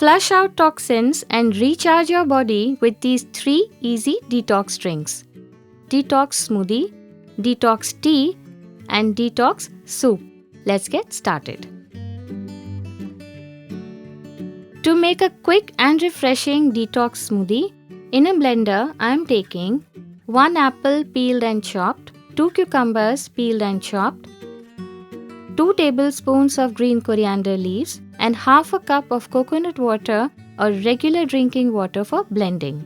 Flush out toxins and recharge your body with these 3 easy detox drinks: Detox Smoothie, Detox Tea, and Detox Soup. Let's get started. To make a quick and refreshing detox smoothie, in a blender I am taking 1 apple peeled and chopped, 2 cucumbers peeled and chopped, 2 tablespoons of green coriander leaves, and half a cup of coconut water or regular drinking water for blending.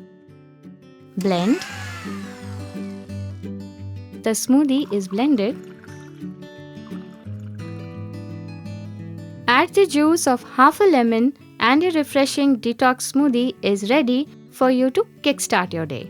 Blend. The smoothie is blended. Add the juice of half a lemon and your refreshing detox smoothie is ready for you to kickstart your day.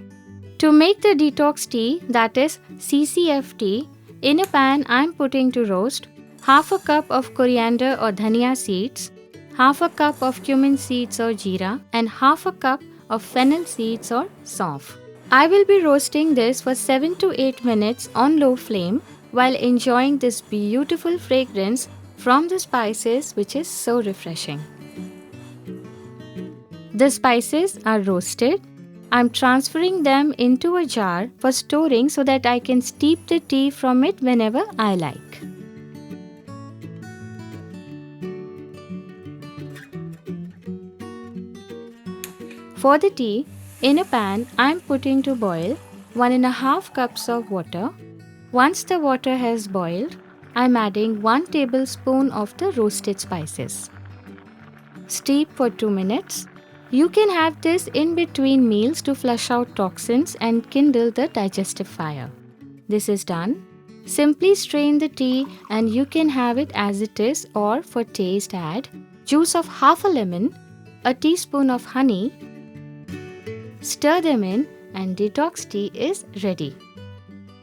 To make the detox tea, that is CCFT, in a pan I am putting to roast half a cup of coriander or dhania seeds, half a cup of cumin seeds or jeera, and half a cup of fennel seeds or saunf. I will be roasting this for 7 to 8 minutes on low flame while enjoying this beautiful fragrance from the spices, which is so refreshing. The spices are roasted. I'm transferring them into a jar for storing so that I can steep the tea from it whenever I like. For the tea, in a pan I am putting to boil 1.5 cups of water. Once the water has boiled, I am adding 1 tablespoon of the roasted spices. Steep for 2 minutes. You can have this in between meals to flush out toxins and kindle the digestive fire. This is done. Simply strain the tea and you can have it as it is, or for taste add juice of half a lemon, a teaspoon of honey. Stir them in and detox tea is ready.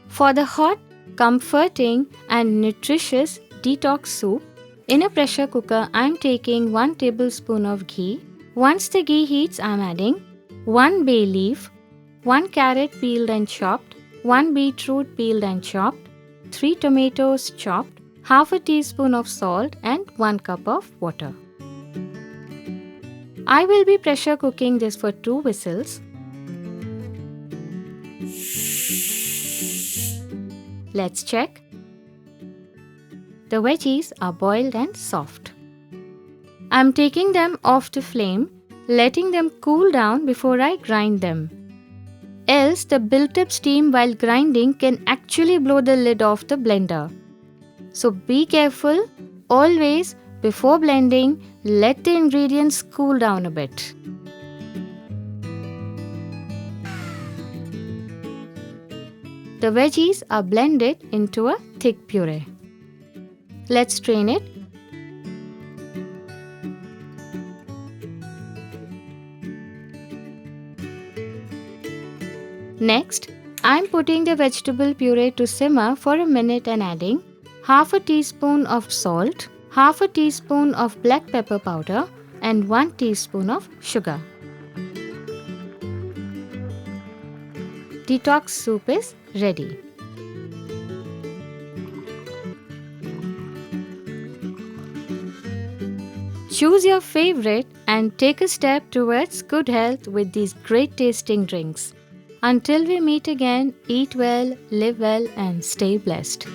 For the hot, comforting and nutritious detox soup, in a pressure cooker I am taking 1 tablespoon of ghee. Once the ghee heats, I am adding 1 bay leaf, 1 carrot peeled and chopped, 1 beetroot peeled and chopped, 3 tomatoes chopped, half a teaspoon of salt and 1 cup of water. I will be pressure cooking this for 2 whistles. Let's check. The veggies are boiled and soft. I am taking them off the flame, letting them cool down before I grind them. Else the built-up steam while grinding can actually blow the lid off the blender. So be careful. Always, before blending, let the ingredients cool down a bit. The veggies are blended into a thick puree. Let's strain it. Next, I am putting the vegetable puree to simmer for a minute and adding half a teaspoon of salt, half a teaspoon of black pepper powder, and 1 teaspoon of sugar. Detox soup is ready. Choose your favorite and take a step towards good health with these great tasting drinks. Until we meet again, eat well, live well, and stay blessed.